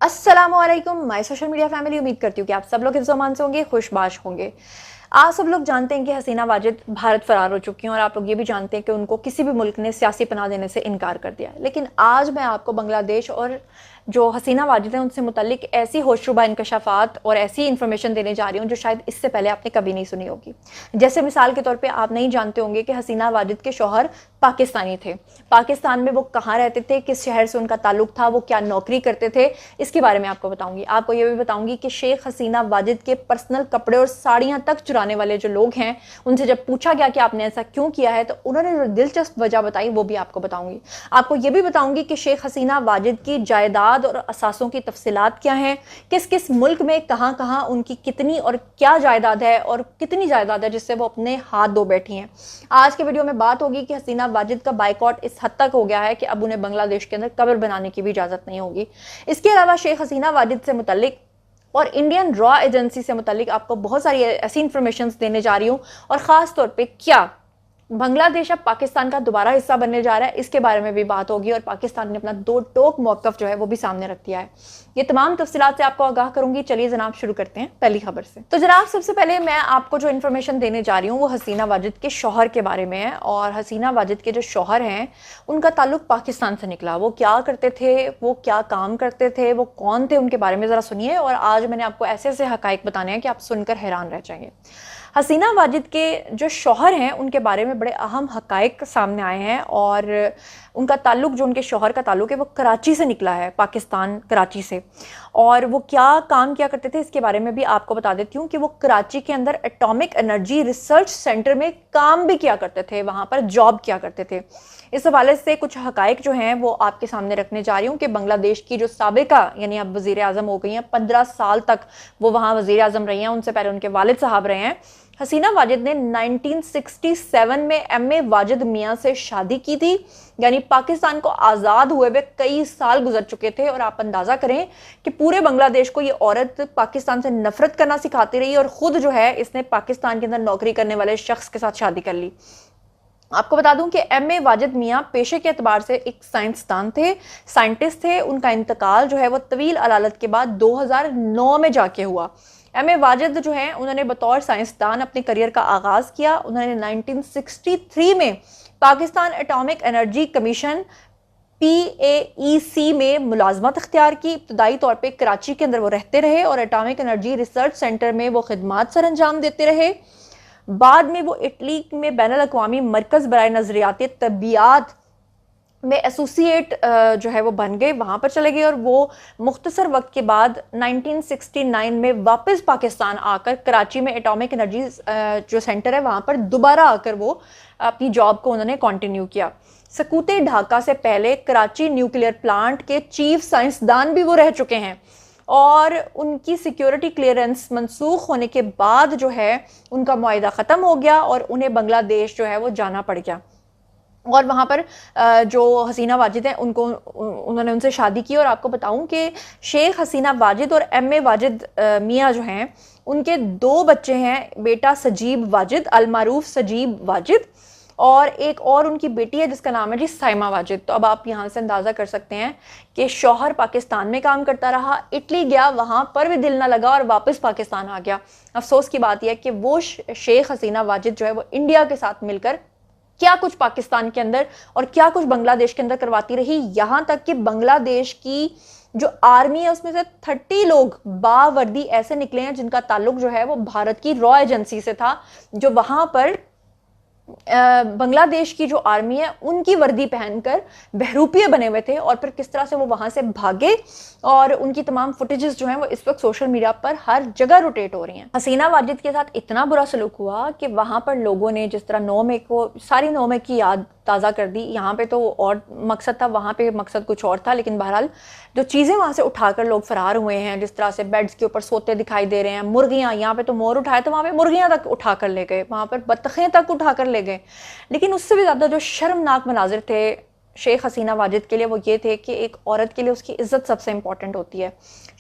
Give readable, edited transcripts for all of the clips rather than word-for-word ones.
अस्सलामुअलैकुम my social media family. उम्मीद करती हूँ कि आप सब लोग हिफ्ज़-ओ-अमान से होंगे, खुशबाश होंगे। आप सब लोग जानते हैं कि हसीना वाजिद भारत फरार हो चुकी हैं और आप लोग ये भी जानते हैं कि उनको किसी भी मुल्क ने सियासी पनाह देने से इनकार कर दिया। लेकिन आज मैं आपको बांग्लादेश और जो हसीना वाजिद हैं उनसे मुतल्लिक ऐसी होशरुबा इंकशाफात और ऐसी इन्फॉर्मेशन देने जा रही हूँ जो शायद इससे पहले आपने कभी नहीं सुनी होगी। जैसे मिसाल के तौर पे आप नहीं जानते होंगे कि हसीना वाजिद के शौहर पाकिस्तानी थे। पाकिस्तान में वो कहाँ रहते थे, किस शहर से उनका ताल्लुक था, वो क्या नौकरी करते थे, इसके बारे में आपको बताऊंगी। आपको ये भी बताऊंगी कि शेख हसीना वाजिद के पर्सनल कपड़े और साड़ियाँ तक चुराने वाले जो लोग हैं उनसे जब पूछा गया कि आपने ऐसा क्यों किया है तो उन्होंने जो दिलचस्प वजह बताई वो भी आपको बताऊंगी। आपको ये भी बताऊंगी कि शेख हसीना वाजिद की जायदाद और असासों की तफसीलात क्या हैं, किस किस मुल्क में कहाँ कहाँ उनकी कितनी और क्या जायदाद है और कितनी जायदाद है जिससे वो अपने हाथ धो बैठी हैं। आज के वीडियो में बात होगी कि हसीना वाजिद का बाइकआउट इस हद तक हो गया है कि अब उन्हें बांग्लादेश के अंदर कब्र बनाने की भी इजाजत नहीं होगी। इसके अलावा शेख हसीना वाजिद से मुतल्लिक और इंडियन रॉ एजेंसी से मुतल्लिक आपको बहुत सारी ऐसी इंफॉर्मेशन देने जा रही हूँ और ख़ास तौर पे क्या बांग्लादेश अब पाकिस्तान का दोबारा हिस्सा बनने जा रहा है, इसके बारे में भी बात होगी और पाकिस्तान ने अपना दो टोक मौक़िफ़ जो है वो भी सामने रख दिया है। ये तमाम तफसीलात से आपको आगाह करूंगी। चलिए जनाब शुरू करते हैं पहली खबर से। तो जनाब सबसे पहले मैं आपको जो इन्फॉर्मेशन देने जा रही हूँ वो हसीना वाजिद के शौहर के बारे में है। और हसीना वाजिद के जो शौहर हैं उनका ताल्लुक पाकिस्तान से निकला। वो क्या करते थे, वो क्या काम करते थे, वो कौन थे, उनके बारे में ज़रा सुनिए। और आज मैंने आपको ऐसे ऐसे हकाइक बताने हैं कि आप सुनकर हैरान रह जाएंगे। हसीना वाजिद के जो शौहर हैं उनके बारे में बड़े अहम हकाइक सामने आए हैं और उनका ताल्लुक, जो उनके शौहर का ताल्लुक है वो कराची से निकला है, पाकिस्तान कराची से। और वो क्या काम किया करते थे इसके बारे में भी आपको बता देती हूँ कि वो कराची के अंदर एटॉमिक एनर्जी रिसर्च सेंटर में काम भी किया करते थे, वहाँ पर जॉब किया करते थे। इस हवाले से कुछ हकाइक जो हैं वो आपके सामने रखने जा रही हूँ कि बांग्लादेश की जो साबिका यानी अब वज़ीर आज़म हो गई हैं, 15 साल तक वो वहाँ वज़ीर आज़म रही हैं, उनसे पहले उनके वालिद साहब रहे हैं। हसीना वाजिद ने 1967 में एम.ए. वाजिद मियाँ से शादी की थी, यानी पाकिस्तान को आज़ाद हुए हुए कई साल गुजर चुके थे। और आप अंदाज़ा करें कि पूरे बांग्लादेश को ये औरत पाकिस्तान से नफरत करना सिखाती रही और ख़ुद जो है इसने पाकिस्तान के अंदर नौकरी करने वाले शख्स के साथ शादी कर ली। आपको बता दूं कि एम.ए. वाजिद मियाँ पेशे के एतबार से एक साइंसदान थे, साइंटिस्ट थे। उनका इंतकाल जो है वो तवील अलालत के बाद 2009 में जाके हुआ। एम.ए. वाजिद जो हैं उन्होंने बतौर साइंसदान अपने करियर का आगाज़ किया। उन्होंने 1963 में Pakistan atomic energy commission PAEC में मुलाजमत अख्तियार की। इब्तदाई तौर पे कराची के अंदर वो रहते रहे और एटॉमिक एनर्जी रिसर्च सेंटर में वो खिदमात सर अंजाम देते रहे। बाद में वो इटली में बैनुल अक़वामी मरकज़ बराए नज़रियाती तबियात में एसोसिएट जो है वो बन गए, वहाँ पर चले गए। और वो मुख्तसर वक्त के बाद 1969 में वापस पाकिस्तान आकर कराची में एटॉमिक एनर्जी जो सेंटर है वहाँ पर दोबारा आकर वो अपनी जॉब को उन्होंने कंटिन्यू किया। सकूते ढाका से पहले कराची न्यूक्लियर प्लांट के चीफ साइंसदान भी वो रह चुके हैं। और उनकी सिक्योरिटी क्लियरेंस मनसूख होने के बाद जो है उनका मुआहिदा ख़त्म हो गया और उन्हें बांग्लादेश जो है वो जाना पड़ गया। और वहाँ पर जो हसीना वाजिद हैं उन्होंने उनसे शादी की। और आपको बताऊं कि शेख हसीना वाजिद और एम.ए. वाजिद मियाँ जो हैं उनके 2 बच्चे हैं, बेटा सजीब वाजिद अलमारूफ सजीब वाजिद और एक और उनकी बेटी है जिसका नाम है जी साइमा वाजिद। तो अब आप यहाँ से अंदाज़ा कर सकते हैं कि शौहर पाकिस्तान में काम करता रहा, इटली गया, वहाँ पर भी दिल ना लगा और वापस पाकिस्तान आ गया। अफसोस की बात यह है कि वो शेख हसीना वाजिद जो है वो इंडिया के साथ मिलकर क्या कुछ पाकिस्तान के अंदर और क्या कुछ बांग्लादेश के अंदर करवाती रही। यहाँ तक कि बांग्लादेश की जो आर्मी है उसमें से 30 लोग बावर्दी ऐसे निकले हैं जिनका ताल्लुक जो है वो भारत की रॉ एजेंसी से था, जो वहाँ पर बांग्लादेश की जो आर्मी है उनकी वर्दी पहनकर बहरूपिये बने हुए थे। और फिर किस तरह से वो वहां से भागे और उनकी तमाम फुटेजेस जो हैं वो इस वक्त सोशल मीडिया पर हर जगह रोटेट हो रही हैं। हसीना वाजिद के साथ इतना बुरा सलूक हुआ कि वहां पर लोगों ने जिस तरह 9 मई को सारी 9 मई की याद ताज़ा कर दी। यहाँ पे तो और मकसद था, वहाँ पे मकसद कुछ और था। लेकिन बहरहाल जो चीज़ें वहाँ से उठाकर लोग फरार हुए हैं, जिस तरह से बेड्स के ऊपर सोते दिखाई दे रहे हैं, मुर्गियाँ, यहाँ पे तो मोर उठाए तो वहाँ पे मुर्गियाँ तक उठा कर ले गए, वहाँ पर बत्तखें तक उठा कर ले गए। लेकिन उससे भी ज़्यादा जो शर्मनाक मनाजिर थे शेख हसीना वाजिद के लिए वो ये थे कि एक औरत के लिए उसकी इज़्ज़त सबसे इंपॉर्टेंट होती है।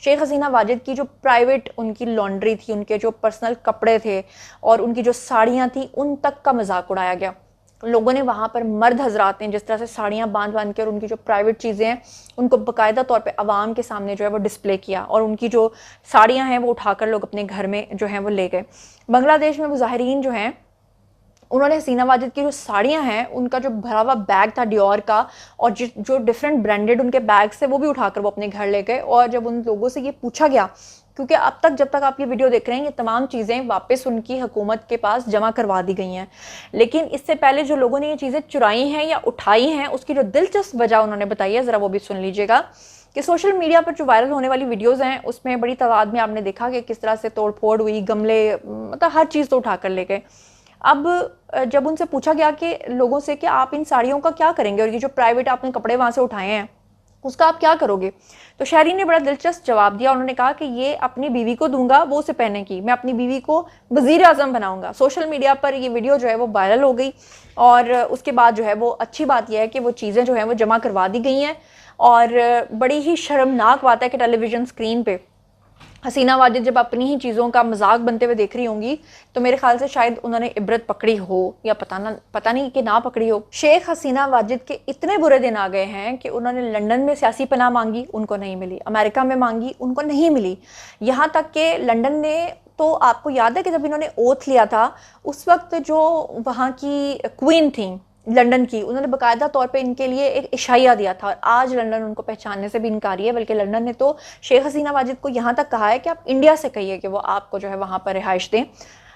शेख हसीना वाजिद की जो प्राइवेट उनकी लॉन्ड्री थी, उनके जो पर्सनल कपड़े थे और उनकी जो साड़ियाँ थी उन तक का मजाक उड़ाया गया। लोगों ने वहाँ पर मर्द हजरात ने जिस तरह से साड़ियाँ बांध बांध के और उनकी जो प्राइवेट चीज़ें हैं उनको बाकायदा तौर पे आवाम के सामने जो है वो डिस्प्ले किया, और उनकी जो साड़ियाँ हैं वो उठाकर लोग अपने घर में जो हैं वो ले गए। बांग्लादेश में मुजाहिरीन जो हैं उन्होंने हसीना वाजिद की जो साड़ियाँ हैं उनका जो भरा हुआ बैग था डियोर का, और जो डिफरेंट ब्रांडेड उनके बैग्स थे वो भी उठाकर वो अपने घर ले गए। और जब उन लोगों से ये पूछा गया, क्योंकि अब तक जब तक आप ये वीडियो देख रहे हैं ये तमाम चीज़ें वापस उनकी हुकूमत के पास जमा करवा दी गई हैं, लेकिन इससे पहले जो लोगों ने ये चीज़ें चुराई हैं या उठाई हैं उसकी जो दिलचस्प वजह उन्होंने बताई है, ज़रा वो भी सुन लीजिएगा। कि सोशल मीडिया पर जो वायरल होने वाली वीडियोज़ हैं उसमें बड़ी तादाद में आपने देखा कि किस तरह से तोड़ फोड़ हुई, गमले, मतलब हर चीज़ तो उठा कर ले गए। अब जब उनसे पूछा गया कि लोगों से कि आप इन साड़ियों का क्या करेंगे और ये जो प्राइवेट आपने कपड़े वहाँ से उठाए हैं उसका आप क्या करोगे, तो शहरी ने बड़ा दिलचस्प जवाब दिया। उन्होंने कहा कि ये अपनी बीवी को दूंगा, वो उसे पहने की, मैं अपनी बीवी को वजीर आजम बनाऊंगा। सोशल मीडिया पर ये वीडियो जो है वो वायरल हो गई, और उसके बाद जो है वो अच्छी बात यह है कि वो चीज़ें जो हैं वो जमा करवा दी गई हैं। और बड़ी ही शर्मनाक बात है कि टेलीविज़न स्क्रीन पे हसीना वाजिद जब अपनी ही चीज़ों का मजाक बनते हुए देख रही होंगी तो मेरे ख्याल से शायद उन्होंने इबरत पकड़ी हो, या पता नहीं कि ना पकड़ी हो। शेख हसीना वाजिद के इतने बुरे दिन आ गए हैं कि उन्होंने लंदन में सियासी पनाह मांगी, उनको नहीं मिली, अमेरिका में मांगी, उनको नहीं मिली, यहाँ तक कि लंदन ने, तो आपको याद है कि जब इन्होंने ओथ लिया था उस वक्त जो वहाँ की क्वीन थी लंदन की, उन्होंने बाकायदा तौर पे इनके लिए एक इशाया दिया था, और आज लंदन उनको पहचानने से भी इनकारी है। बल्कि लंदन ने तो शेख हसीना वाजिद को यहाँ तक कहा है कि आप इंडिया से कहिए कि वो आपको जो है वहाँ पर रिहाइश दें।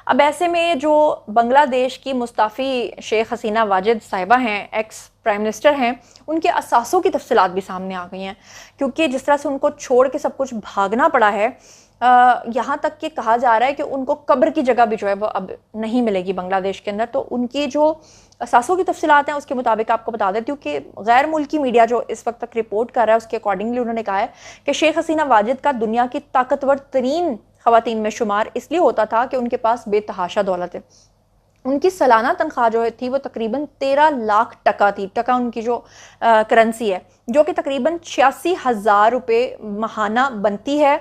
अब ऐसे में जो बांग्लादेश की मुस्ताफ़ी शेख हसीना वाजिद साहिबा हैं, एक्स प्राइम मिनिस्टर हैं, उनके असासों की तफसीलात भी सामने आ गई हैं, क्योंकि जिस तरह से उनको छोड़ के सब कुछ भागना पड़ा है, यहाँ तक कि कहा जा रहा है कि उनको कब्र की जगह भी जो है वो अब नहीं मिलेगी बांग्लादेश के अंदर। तो उनकी जो असासों की तफसीलात हैं उसके मुताबिक आपको बता देती हूँ कि गैर मुल्की मीडिया जो इस वक्त तक रिपोर्ट कर रहा है उसके अकॉर्डिंगली उन्होंने कहा है कि शेख हसीना वाजिद का दुनिया की ताकतवर तरीन खवातीन में शुमार इसलिए होता था कि उनके पास बेतहाशा दौलत है। उनकी सालाना तनख्वाह जो थी वो तकरीबन 13 लाख टका थी, टका उनकी जो करेंसी है, जो कि तकरीबन 86,000 रुपये माहाना बनती है।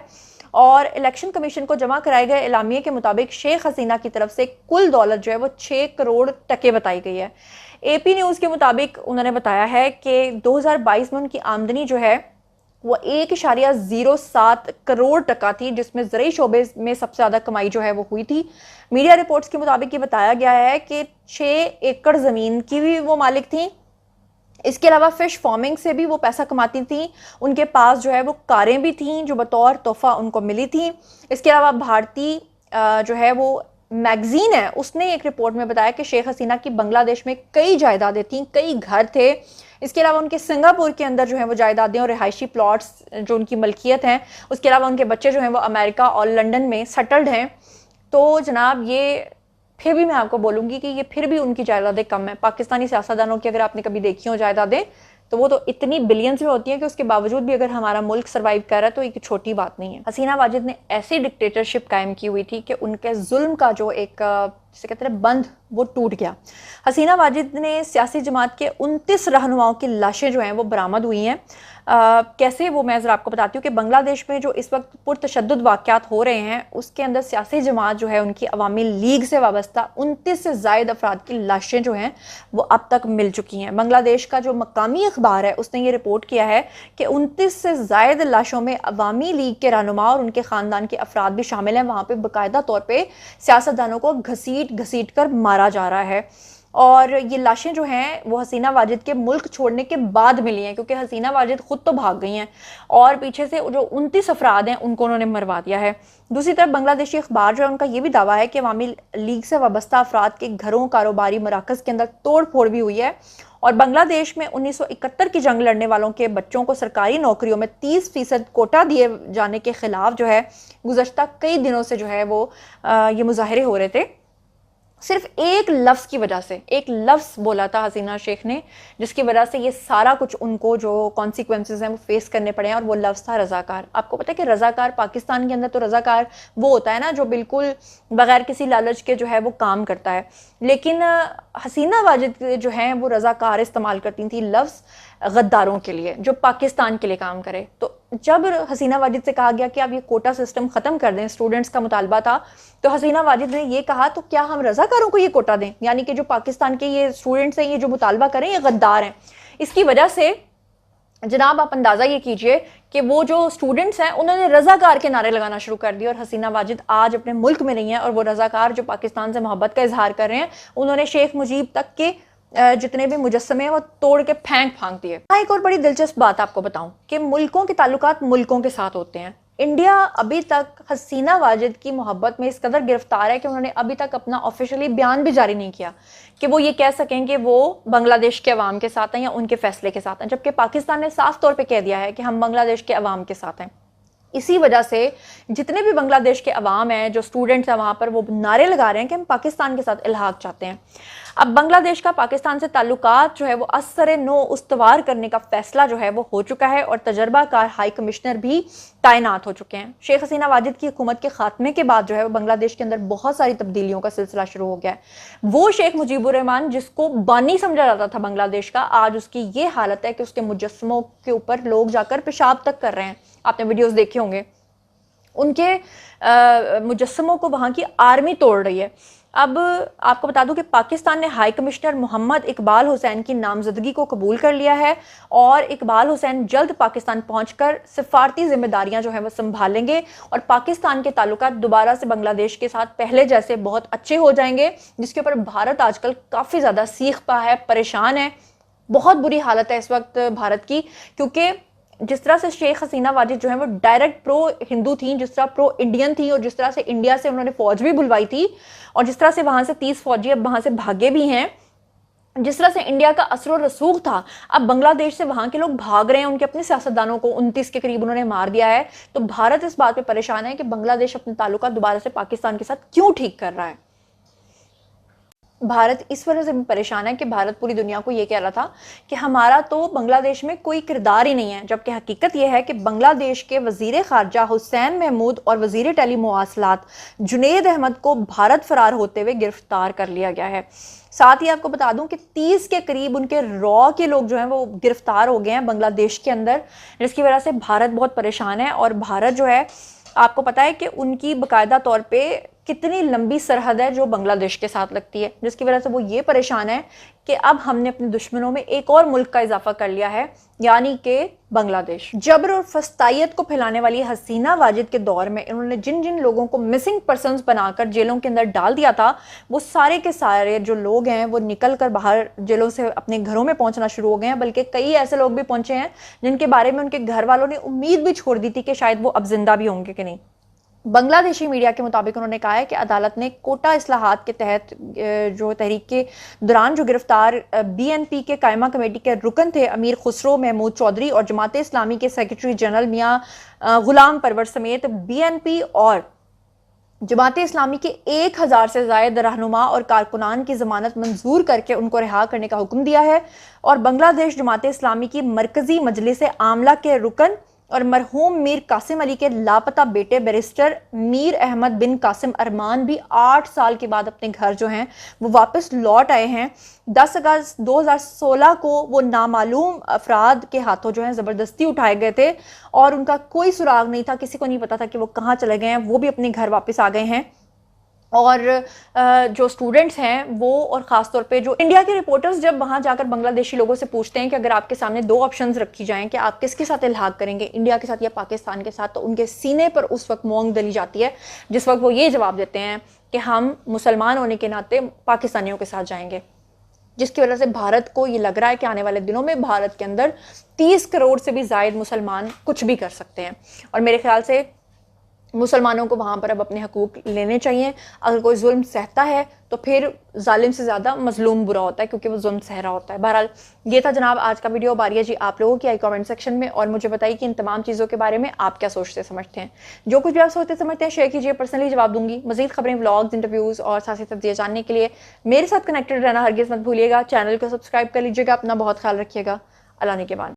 और इलेक्शन कमीशन को जमा कराए गए एलामिये के मुताबिक शेख हसीना की तरफ से कुल दौलत जो है वो 6 करोड़ टके बताई गई है। AP न्यूज़ के मुताबिक उन्होंने बताया है कि 2022 में उनकी आमदनी जो है वो 1.07 करोड़ टका थी, जिसमें ज़रूरी शोबे में सबसे ज़्यादा कमाई जो है वो हुई थी। मीडिया रिपोर्ट्स के मुताबिक ये बताया गया है कि 6 एकड़ ज़मीन की भी वो मालिक थी। इसके अलावा फ़िश फार्मिंग से भी वो पैसा कमाती थी। उनके पास जो है वो कारें भी थीं जो बतौर तोहफ़ा उनको मिली थी। इसके अलावा भारतीय जो है वो मैगज़ीन है उसने एक रिपोर्ट में बताया कि शेख हसीना की बांग्लादेश में कई जायदादें थीं, कई घर थे। इसके अलावा उनके सिंगापुर के अंदर जो है वो जायदादें और रिहायशी प्लॉट्स जो उनकी मलकियत हैं। उसके अलावा उनके बच्चे जो हैं वो अमेरिका और लंदन में सेटल्ड हैं। तो जनाब ये फिर भी मैं आपको बोलूँगी कि ये फिर भी उनकी जायदादें कम है। पाकिस्तानी सियासतदानों की अगर आपने कभी देखी हो जायदादें तो वो तो इतनी बिलियंस में होती हैं कि उसके बावजूद भी अगर हमारा मुल्क सर्वाइव कर रहा है तो एक छोटी बात नहीं है। हसीना वाजिद ने ऐसी डिक्टेटरशिप कायम की हुई थी कि उनके जुल्म का जो एक जिसे कहते हैं बंध वो टूट गया। हसीना वाजिद ने सियासी जमात के 29 रहनुमाओं की लाशें जो हैं वो बरामद हुई हैं। कैसे वो मैं ज़रा आपको बताती हूँ कि बांग्लादेश में जो इस वक्त पुरतशद्दुद वाक़यात हो रहे हैं उसके अंदर सियासी जमात जो है उनकी अवामी लीग से वाबस्ता 29 से ज़ायद अफराद की लाशें जो हैं वो अब तक मिल चुकी हैं। बांग्लादेश का जो मकामी अखबार है उसने ये रिपोर्ट किया है कि 29 से ज़ायद लाशों में अवामी लीग के रहनुमा और उनके ख़ानदान के अफराद भी शामिल हैं। वहाँ पर बाकायदा तौर पर सियासतदानों को घसीट कर मारा जा रहा है। और ये लाशें जो हैं वो हसीना वाजिद के मुल्क छोड़ने के बाद मिली हैं, क्योंकि हसीना वाजिद खुद तो भाग गई हैं और पीछे से जो 29 अफराद हैं उनको उन्होंने मरवा दिया है। दूसरी तरफ बांग्लादेशी अखबार जो है उनका ये भी दावा है कि अवामी लीग से वाबस्ता अफराद के घरों, कारोबारी मराकज़ के अंदर तोड़ फोड़ भी हुई है। और बांग्लादेश में 1971 की जंग लड़ने वालों के बच्चों को सरकारी नौकरियों में 30% कोटा दिए जाने के खिलाफ जो है गुज़श्ता कई दिनों से जो है वो ये मुजाहरे हो रहे थे। सिर्फ एक लफ्ज़ की वजह से, एक लफ्ज़ बोला था हसीना शेख ने जिसकी वजह से ये सारा कुछ उनको जो कॉन्सिक्वेंसेस हैं वो फेस करने पड़े हैं, और वो लफ्ज़ था रज़ाकार। आपको पता है कि रज़ाकार पाकिस्तान के अंदर तो रज़ाकार वो होता है ना जो बिल्कुल बगैर किसी लालच के जो है वो काम करता है, लेकिन हसीना वाजिद जो हैं वो रज़ाकार इस्तेमाल करती थी लफ्ज़ गद्दारों के लिए जो पाकिस्तान के लिए काम करे। तो जब हसीना वाजिद से कहा गया कि आप ये कोटा सिस्टम ख़त्म कर दें, स्टूडेंट्स का मुतालबा था, तो हसीना वाजिद ने ये कहा तो क्या हम रज़ाकारों को ये कोटा दें, यानी कि जो पाकिस्तान के ये स्टूडेंट्स हैं ये जो मुतालबा करें ये गद्दार हैं। इसकी वजह से जनाब आप अंदाज़ा ये कीजिए कि वो जो स्टूडेंट्स हैं उन्होंने रज़ाकार के नारे लगाना शुरू कर दिए और हसीना वाजिद आज अपने मुल्क में नहीं है और वो रज़ाकार जो पाकिस्तान से मोहब्बत का इजहार कर रहे हैं उन्होंने शेख मुजीब तक के जितने भी मुजस्समे हैं वो तोड़ के फेंक दिए। एक और बड़ी दिलचस्प बात आपको बताऊं कि मुल्कों के ताल्लुकात मुल्कों के साथ होते हैं। इंडिया अभी तक हसीना वाजिद की मोहब्बत में इस कदर गिरफ्तार है कि उन्होंने अभी तक अपना ऑफिशियली बयान भी जारी नहीं किया कि वो ये कह सकें कि वो बांग्लादेश के अवाम के साथ हैं या उनके फैसले के साथ हैं, जबकि पाकिस्तान ने साफ तौर पे कह दिया है कि हम बांग्लादेश के अवाम के साथ हैं। इसी वजह से जितने भी बांग्लादेश के अवाम हैं, जो स्टूडेंट्स हैं वहाँ पर, वो नारे लगा रहे हैं कि हम पाकिस्तान के साथ इल्हाक चाहते हैं। अब बांग्लादेश का पाकिस्तान से ताल्लुकात जो है वो असर नो उस्तवार करने का फैसला जो है वो हो चुका है और तजर्बाकार हाई कमिश्नर भी तैनात हो चुके हैं। शेख हसीना वाजिद की हुकूमत के खात्मे के बाद जो है वो बांग्लादेश के अंदर बहुत सारी तब्दीलियों का सिलसिला शुरू हो गया है। वो शेख मुजीबुर रहमान जिसको बानी समझा जाता था बांग्लादेश का, आज उसकी ये हालत है कि उसके मुजस्समों के ऊपर लोग जाकर पेशाब तक कर रहे हैं। आपने वीडियोस देखे होंगे, उनके मुजस्समों को वहाँ की आर्मी तोड़ रही है। अब आपको बता दूं कि पाकिस्तान ने हाई कमिश्नर मोहम्मद इकबाल हुसैन की नामजदगी को कबूल कर लिया है और इकबाल हुसैन जल्द पाकिस्तान पहुंचकर सिफारती जिम्मेदारियां जो है वो संभालेंगे और पाकिस्तान के ताल्लुकात दोबारा से बांग्लादेश के साथ पहले जैसे बहुत अच्छे हो जाएंगे, जिसके ऊपर भारत आजकल काफ़ी ज़्यादा सीख पा है, परेशान है। बहुत बुरी हालत है इस वक्त भारत की, क्योंकि जिस तरह से शेख हसीना वाजिद जो है वो डायरेक्ट प्रो हिंदू थी, जिस तरह प्रो इंडियन थी और जिस तरह से इंडिया से उन्होंने फौज भी बुलवाई थी और जिस तरह से वहां से 30 फौजी अब वहां से भागे भी हैं, जिस तरह से इंडिया का असर और रसूख था, अब बांग्लादेश से वहां के लोग भाग रहे हैं। उनके अपने सियासतदानों को 29 के करीब उन्होंने मार दिया है। तो भारत इस बात पे परेशान है कि बांग्लादेश अपने ताल्लुकात दोबारा से पाकिस्तान के साथ क्यों ठीक कर रहा है। भारत इस वजह से भी परेशान है कि भारत पूरी दुनिया को ये कह रहा था कि हमारा तो बांग्लादेश में कोई किरदार ही नहीं है, जबकि हकीकत यह है कि बांग्लादेश के वजीर खारजा हुसैन महमूद और वजीर टेली मवासलात जुनैद अहमद को भारत फरार होते हुए गिरफ्तार कर लिया गया है। साथ ही आपको बता दूं कि 30 के करीब उनके रॉ के लोग जो हैं वो गिरफ्तार हो गए हैं बांग्लादेश के अंदर, जिसकी वजह से भारत बहुत परेशान है। और भारत जो है, आपको पता है कि उनकी बाकायदा तौर पे कितनी लंबी सरहद है जो बांग्लादेश के साथ लगती है, जिसकी वजह से वो ये परेशान है कि अब हमने अपने दुश्मनों में एक और मुल्क का इजाफा कर लिया है, यानी कि बांग्लादेश। जबर और फस्तायत को फैलाने वाली हसीना वाजिद के दौर में इन्होंने जिन जिन लोगों को मिसिंग पर्सन्स बनाकर जेलों के अंदर डाल दिया था, वो सारे के सारे जो लोग हैं वो निकल कर बाहर जेलों से अपने घरों में पहुंचना शुरू हो गए हैं। बल्कि कई ऐसे लोग भी पहुंचे हैं जिनके बारे में उनके घर वालों ने उम्मीद भी छोड़ दी थी कि शायद वो अब जिंदा भी होंगे कि नहीं। बांग्लादेशी मीडिया के मुताबिक उन्होंने कहा है कि अदालत ने कोटा इस्लाहात के तहत जो तहरीक के दौरान जो गिरफ्तार BNP के कायमा कमेटी के रुकन थे अमीर खुसरो महमूद चौधरी और जमात इस्लामी के सेक्रेटरी जनरल मियां गुलाम परवर समेत BNP और जमात इस्लामी के 1000 से ज़ायद रहनुमा और कारकुनान की ज़मानत मंजूर करके उनको रिहा करने का हुक्म दिया है। और बांग्लादेश जमात इस्लामी की मरकजी मजलिस आमला के रुकन और मरहूम मीर कासिम अली के लापता बेटे बैरिस्टर मीर अहमद बिन कासिम अरमान भी 8 साल के बाद अपने घर जो हैं वो वापस लौट आए हैं। 10 अगस्त 2016 को वो नामालूम अफराद के हाथों जो हैं ज़बरदस्ती उठाए गए थे और उनका कोई सुराग नहीं था, किसी को नहीं पता था कि वो कहाँ चले गए हैं। वो भी अपने घर वापस आ गए हैं। और जो स्टूडेंट्स हैं वो, और ख़ास तौर पे जो इंडिया के रिपोर्टर्स जब वहाँ जाकर बांग्लादेशी लोगों से पूछते हैं कि अगर आपके सामने 2 ऑप्शंस रखी जाएं कि आप किसके साथ इल्हाक करेंगे, इंडिया के साथ या पाकिस्तान के साथ, तो उनके सीने पर उस वक्त मोंग दली जाती है, जिस वक्त वो ये जवाब देते हैं कि हम मुसलमान होने के नाते पाकिस्तानियों के साथ जाएंगे। जिसकी वजह से भारत को ये लग रहा है कि आने वाले दिनों में भारत के अंदर 30 करोड़ से भी ज़ायद मुसलमान कुछ भी कर सकते हैं। और मेरे ख्याल से मुसलमानों को वहाँ पर अब अपने हकूक लेने चाहिए। अगर कोई जुल्म सहता है तो फिर जालिम से ज़्यादा मजलूम बुरा होता है, क्योंकि वो जुल्म सह रहा होता है। बहरहाल ये था जनाब आज का वीडियो। बारिया जी आप लोगों की आई कमेंट सेक्शन में, और मुझे बताइए कि इन तमाम चीज़ों के बारे में आप क्या सोचते समझते हैं। जो कुछ भी आप सोचते समझते हैं शेयर कीजिए, पर्सनली जवाब दूंगी। मजीद खबरें, व्लॉग्स, इंटरव्यूज़ और साथ ही तब्दीलियाँ जानने के लिए मेरे साथ कनेक्टेड रहना हरगिज़ मत भूलिएगा। चैनल को सब्सक्राइब कर लीजिएगा। अपना बहुत ख्याल रखिएगा। अल्लाह ने के बाद।